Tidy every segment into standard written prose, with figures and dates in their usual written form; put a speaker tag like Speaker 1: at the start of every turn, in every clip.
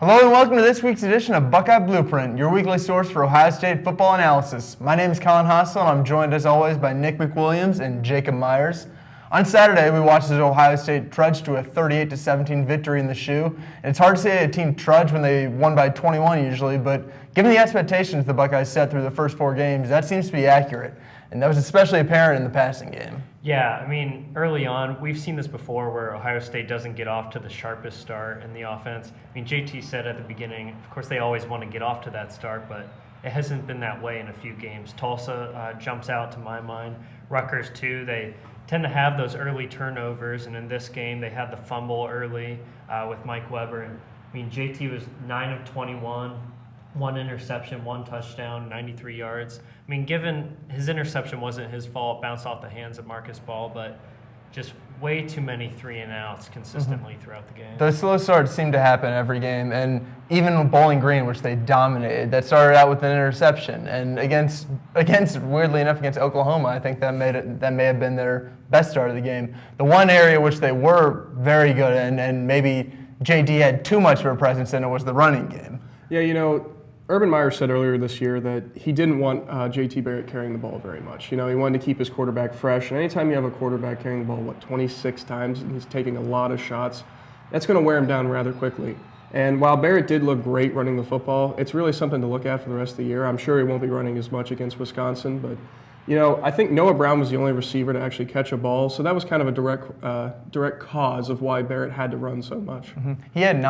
Speaker 1: Hello and welcome to this week's edition of Buckeye Blueprint, your weekly source for Ohio State football analysis. My name is Colin Hassel, and I'm joined as always by Nick McWilliams and Jacob Myers. On Saturday, we watched as Ohio State trudged to a 38-17 victory in the shoe. And it's hard to say a team trudged when they won by 21 usually, but given the expectations the Buckeyes set through the first 4 games, that seems to be accurate. And that was especially apparent in the passing game.
Speaker 2: Yeah, I mean, early on, we've seen this before where Ohio State doesn't get off to the sharpest start in the offense. I mean, JT said at the beginning, of course, they always want to get off to that start, but it hasn't been that way in a few games. Tulsa jumps out to my mind. Rutgers, too, they tend to have those early turnovers, and in this game, they had the fumble early with Mike Weber. And, I mean, JT was 9 of 21. 1 interception, 1 touchdown, 93 yards. I mean, given his interception wasn't his fault, bounced off the hands of Marcus Ball, but just way too many 3-and-outs consistently throughout the game.
Speaker 1: Those slow starts seem to happen every game, and even with Bowling Green, which they dominated, that started out with an interception. And against weirdly enough, against Oklahoma, I think that may have been their best start of the game. The one area which they were very good in, and maybe JD had too much of a presence in it, was the running game.
Speaker 3: Yeah, you know, Urban Meyer said earlier this year that he didn't want J.T. Barrett carrying the ball very much. You know, he wanted to keep his quarterback fresh. And anytime you have a quarterback carrying the ball, 26 times, and he's taking a lot of shots, that's going to wear him down rather quickly. And while Barrett did look great running the football, it's really something to look at for the rest of the year. I'm sure he won't be running as much against Wisconsin, but you know, I think Noah Brown was the only receiver to actually catch a ball, so that was kind of a direct cause of why Barrett had to run so much.
Speaker 1: Mm-hmm. He had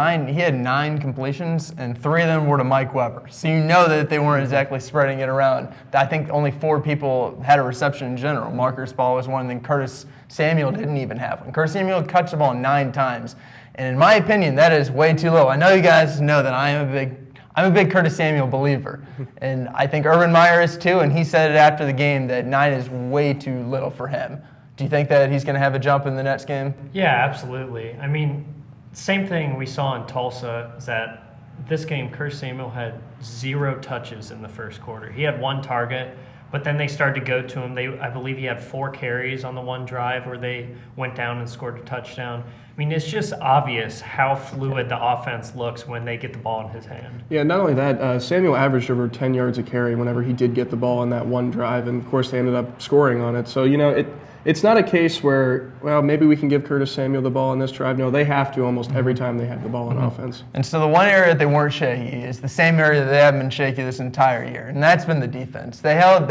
Speaker 1: nine completions, and 3 of them were to Mike Weber. So you know that they weren't exactly spreading it around. I think only 4 people had a reception in general. Marcus Ball was one, and then Curtis Samuel didn't even have one. Curtis Samuel touched the ball 9 times, and in my opinion, that is way too low. I know you guys know that I'm a big Curtis Samuel believer, and I think Urban Meyer is too, and he said it after the game that 9 is way too little for him. Do you think that he's going to have a jump in the next game?
Speaker 2: Yeah, absolutely. I mean, same thing we saw in Tulsa is that this game, Curtis Samuel had 0 touches in the first quarter. He had 1 target, but then they started to go to him. I believe he had 4 carries on the one drive where they went down and scored a touchdown. I mean, it's just obvious how fluid the offense looks when they get the ball in his hand.
Speaker 3: Yeah, not only that, Samuel averaged over 10 yards a carry whenever he did get the ball on that one drive, and of course they ended up scoring on it. So, you know, it's not a case where, well, maybe we can give Curtis Samuel the ball on this drive. No, they have to almost every time they have the ball on offense.
Speaker 1: And so the one area that they weren't shaky is the same area that they haven't been shaky this entire year, and that's been the defense. They held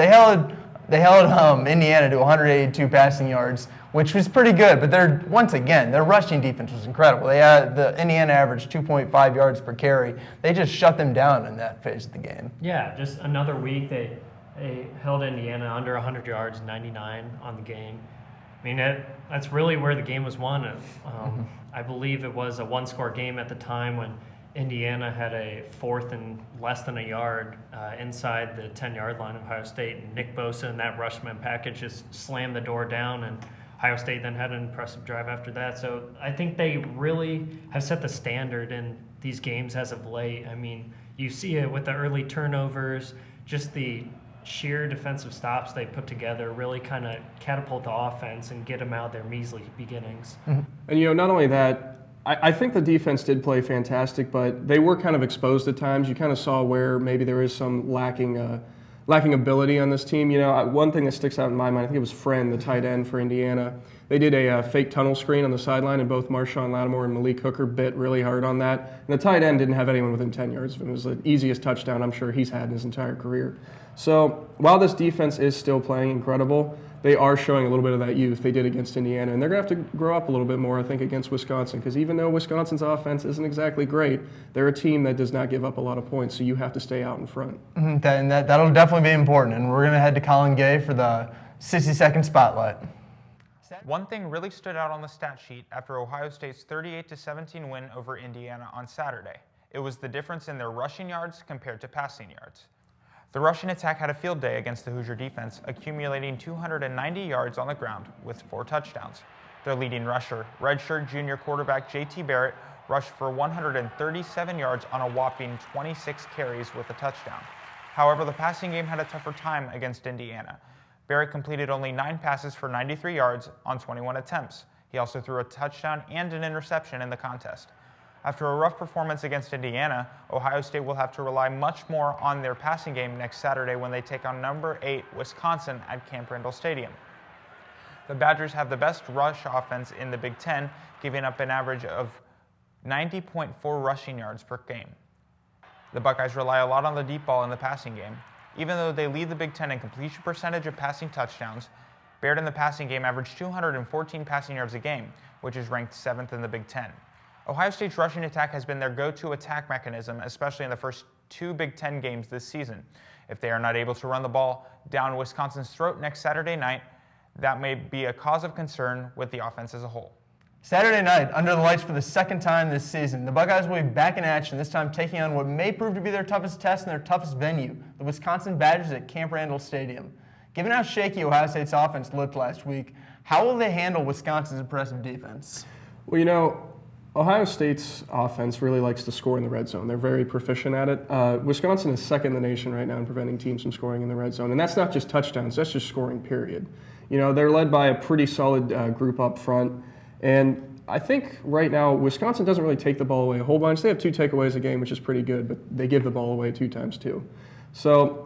Speaker 1: Indiana to 182 passing yards, which was pretty good, but their rushing defense was incredible. The Indiana averaged 2.5 yards per carry. They just shut them down in that phase of the game.
Speaker 2: Yeah, just another week they held Indiana under 100 yards, 99 on the game. I mean, that's really where the game was won. I believe it was a 1-score game at the time when Indiana had a 4th and less than a yard inside the 10-yard line of Ohio State, and Nick Bosa and that rushman package just slammed the door down, and Ohio State then had an impressive drive after that. So I think they really have set the standard in these games as of late. I mean, you see it with the early turnovers, just the sheer defensive stops they put together really kind of catapult the offense and get them out of their measly beginnings.
Speaker 3: Mm-hmm. And, you know, not only that, I think the defense did play fantastic, but they were kind of exposed at times. You kind of saw where maybe there is some lacking ability on this team. You know, one thing that sticks out in my mind, I think it was Friend, the tight end for Indiana. They did a fake tunnel screen on the sideline, and both Marshawn Lattimore and Malik Hooker bit really hard on that. And the tight end didn't have anyone within 10 yards of him. It was the easiest touchdown I'm sure he's had in his entire career. So while this defense is still playing incredible, they are showing a little bit of that youth they did against Indiana. And they're going to have to grow up a little bit more, I think, against Wisconsin. Because even though Wisconsin's offense isn't exactly great, they're a team that does not give up a lot of points. So you have to stay out in front.
Speaker 1: Mm-hmm. And that'll definitely be important. And we're going to head to Colin Gay for the 60-second spotlight.
Speaker 4: One thing really stood out on the stat sheet after Ohio State's 38-17 win over Indiana on Saturday. It was the difference in their rushing yards compared to passing yards. The rushing attack had a field day against the Hoosier defense, accumulating 290 yards on the ground with 4 touchdowns. Their leading rusher, redshirt junior quarterback J.T. Barrett, rushed for 137 yards on a whopping 26 carries with a touchdown. However, the passing game had a tougher time against Indiana. Barrett completed only 9 passes for 93 yards on 21 attempts. He also threw a touchdown and an interception in the contest. After a rough performance against Indiana, Ohio State will have to rely much more on their passing game next Saturday when they take on number 8 Wisconsin at Camp Randall Stadium. The Badgers have the best rush offense in the Big Ten, giving up an average of 90.4 rushing yards per game. The Buckeyes rely a lot on the deep ball in the passing game. Even though they lead the Big Ten in completion percentage of passing touchdowns, Baird in the passing game averaged 214 passing yards a game, which is ranked 7th in the Big Ten. Ohio State's rushing attack has been their go-to attack mechanism, especially in the first 2 Big Ten games this season. If they are not able to run the ball down Wisconsin's throat next Saturday night, that may be a cause of concern with the offense as a whole.
Speaker 1: Saturday night, under the lights for the second time this season, the Buckeyes will be back in action, this time taking on what may prove to be their toughest test and their toughest venue, the Wisconsin Badgers at Camp Randall Stadium. Given how shaky Ohio State's offense looked last week, how will they handle Wisconsin's impressive defense?
Speaker 3: Well, Ohio State's offense really likes to score in the red zone. They're very proficient at it. Wisconsin is second in the nation right now in preventing teams from scoring in the red zone. And that's not just touchdowns, that's just scoring, period. They're led by a pretty solid group up front. And I think right now, Wisconsin doesn't really take the ball away a whole bunch. They have 2 takeaways a game, which is pretty good, but they give the ball away 2 times too. So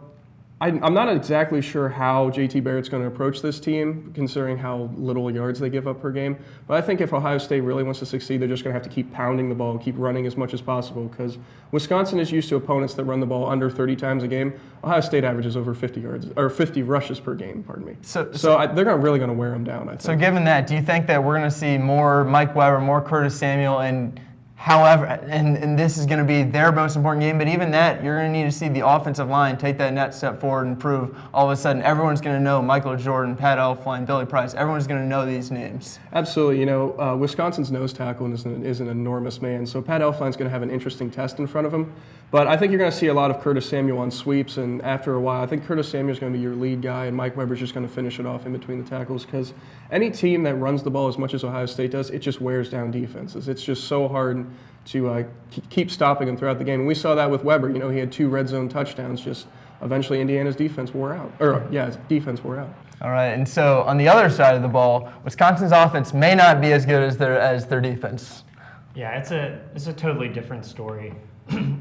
Speaker 3: I'm not exactly sure how JT Barrett's going to approach this team, considering how little yards they give up per game. But I think if Ohio State really wants to succeed, they're just going to have to keep pounding the ball, keep running as much as possible, because Wisconsin is used to opponents that run the ball under 30 times a game. Ohio State averages over 50 yards or 50 rushes per game. Pardon me. So they're really going to wear them down, I think.
Speaker 1: So given that, do you think that we're going to see more Mike Weber, more Curtis Samuel, and however, and this is going to be their most important game, but even that, you're going to need to see the offensive line take that next step forward and prove all of a sudden everyone's going to know Michael Jordan, Pat Elflein, Billy Price. Everyone's going to know these names.
Speaker 3: Absolutely. Wisconsin's nose tackle is an enormous man, so Pat Elflein's going to have an interesting test in front of him. But I think you're going to see a lot of Curtis Samuel on sweeps, and after a while, I think Curtis Samuel's going to be your lead guy, and Mike Weber's just going to finish it off in between the tackles, because any team that runs the ball as much as Ohio State does, it just wears down defenses. It's just so hard to keep stopping them throughout the game. And we saw that with Weber. He had 2 red zone touchdowns. Just eventually Indiana's defense wore out. His defense wore out.
Speaker 1: All right, and so on the other side of the ball, Wisconsin's offense may not be as good as their defense.
Speaker 2: Yeah, it's a totally different story.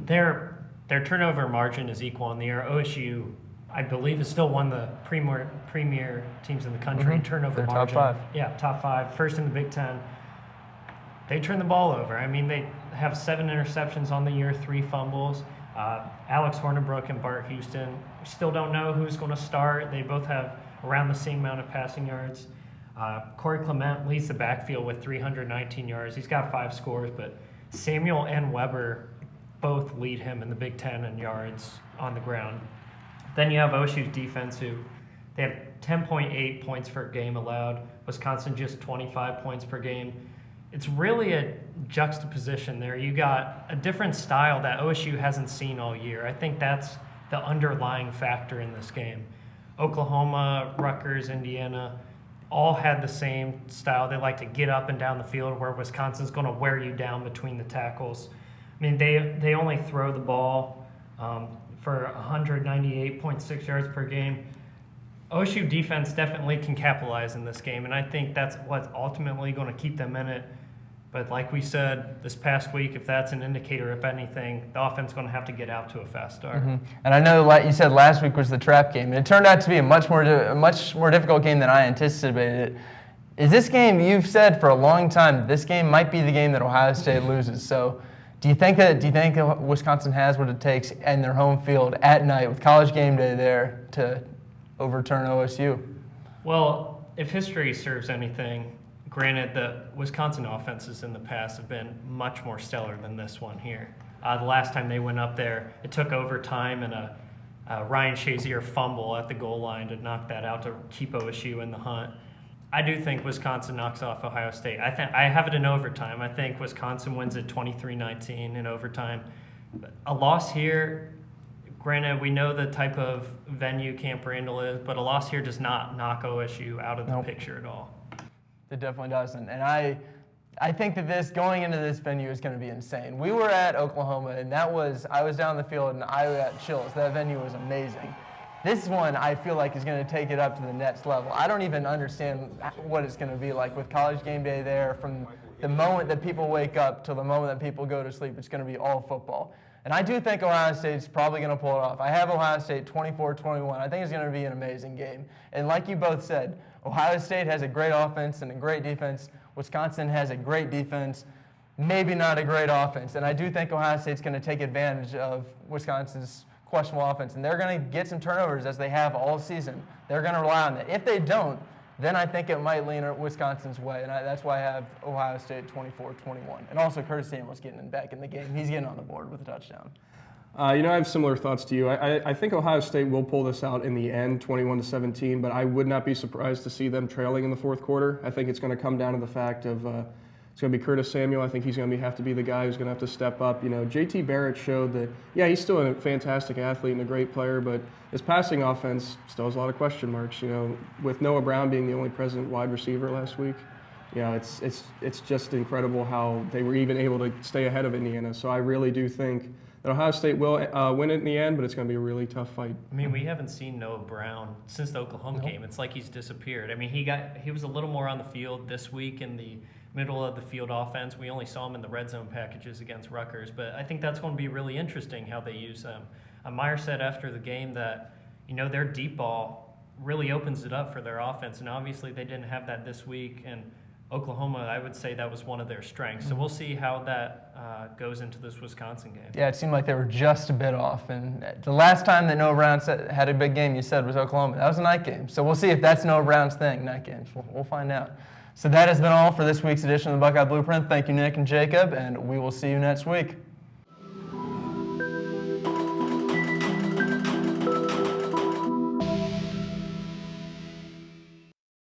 Speaker 2: Their turnover margin is equal on the year. OSU, I believe, is still one of the premier teams in the country in turnover
Speaker 1: They're
Speaker 2: margin.
Speaker 1: top 5.
Speaker 2: Yeah, top 5, first in the Big Ten. They turn the ball over. I mean, they have 7 interceptions on the year, 3 fumbles. Alex Hornibrook and Bart Houston, we still don't know who's going to start. They both have around the same amount of passing yards. Corey Clement leads the backfield with 319 yards. He's got 5 scores, but Samuel and Weber both lead him in the Big Ten in yards on the ground. Then you have OSU's defense, who they have 10.8 points per game allowed. Wisconsin just 25 points per game. It's really a juxtaposition there. You got a different style that OSU hasn't seen all year. I think that's the underlying factor in this game. Oklahoma, Rutgers, Indiana all had the same style. They like to get up and down the field, where Wisconsin's going to wear you down between the tackles. I mean, they only throw the ball for 198.6 yards per game. OSU defense definitely can capitalize in this game, and I think that's what's ultimately going to keep them in it. But like we said this past week, if that's an indicator, if anything, the offense is going to have to get out to a fast start.
Speaker 1: Mm-hmm. And I know, like you said, last week was the trap game, and it turned out to be a much more difficult game than I anticipated. Is this game, you've said for a long time, this game might be the game that Ohio State loses. So do you think Wisconsin has what it takes in their home field at night with College game day there to overturn OSU?
Speaker 2: Well, if history serves anything, granted, the Wisconsin offenses in the past have been much more stellar than this one here. The last time they went up there, it took overtime and a Ryan Shazier fumble at the goal line to knock that out to keep OSU in the hunt. I do think Wisconsin knocks off Ohio State. I have it in overtime. I think Wisconsin wins it 23-19 in overtime. A loss here, granted, we know the type of venue Camp Randall is, but a loss here does not knock OSU out of the picture at all.
Speaker 1: It definitely doesn't. And I think that going into this venue is going to be insane. We were at Oklahoma, and I was down the field, and I got chills. That venue was amazing. This one, I feel like, is going to take it up to the next level. I don't even understand what it's going to be like with College game day there from the moment that people wake up till the moment that people go to sleep, it's going to be all football. And I do think Ohio State's probably going to pull it off. I have Ohio State 24-21. I think it's going to be an amazing game. And like you both said, Ohio State has a great offense and a great defense. Wisconsin has a great defense, maybe not a great offense. And I do think Ohio State's going to take advantage of Wisconsin's questionable offense. And they're going to get some turnovers as they have all season. They're going to rely on that. If they don't, then I think it might lean Wisconsin's way. And that's why I have Ohio State 24-21. And also Curtis Samuel's getting back in the game. He's getting on the board with a touchdown.
Speaker 3: I have similar thoughts to you. I think Ohio State will pull this out in the end, 21-17, but I would not be surprised to see them trailing in the fourth quarter. I think it's going to come down to the fact of it's going to be Curtis Samuel. I think he's going to have to be the guy who's going to have to step up. JT Barrett showed that, yeah, he's still a fantastic athlete and a great player, but his passing offense still has a lot of question marks. With Noah Brown being the only present wide receiver last week, it's just incredible how they were even able to stay ahead of Indiana. So I really do think that Ohio State will win it in the end, but it's going to be a really tough fight.
Speaker 2: I mean, we haven't seen Noah Brown since the Oklahoma game. It's like he's disappeared. I mean, he was a little more on the field this week in the middle of the field offense. We only saw him in the red zone packages against Rutgers, but I think that's going to be really interesting how they use him. Meyer said after the game that, their deep ball really opens it up for their offense, and obviously they didn't have that this week. And Oklahoma, I would say that was one of their strengths. So we'll see how that goes into this Wisconsin game.
Speaker 1: Yeah, it seemed like they were just a bit off. And the last time that Noah Brown had a big game, you said, was Oklahoma. That was a night game. So we'll see if that's Noah Brown's thing, night games. We'll find out. So that has been all for this week's edition of the Buckeye Blueprint. Thank you, Nick and Jacob, and we will see you next week.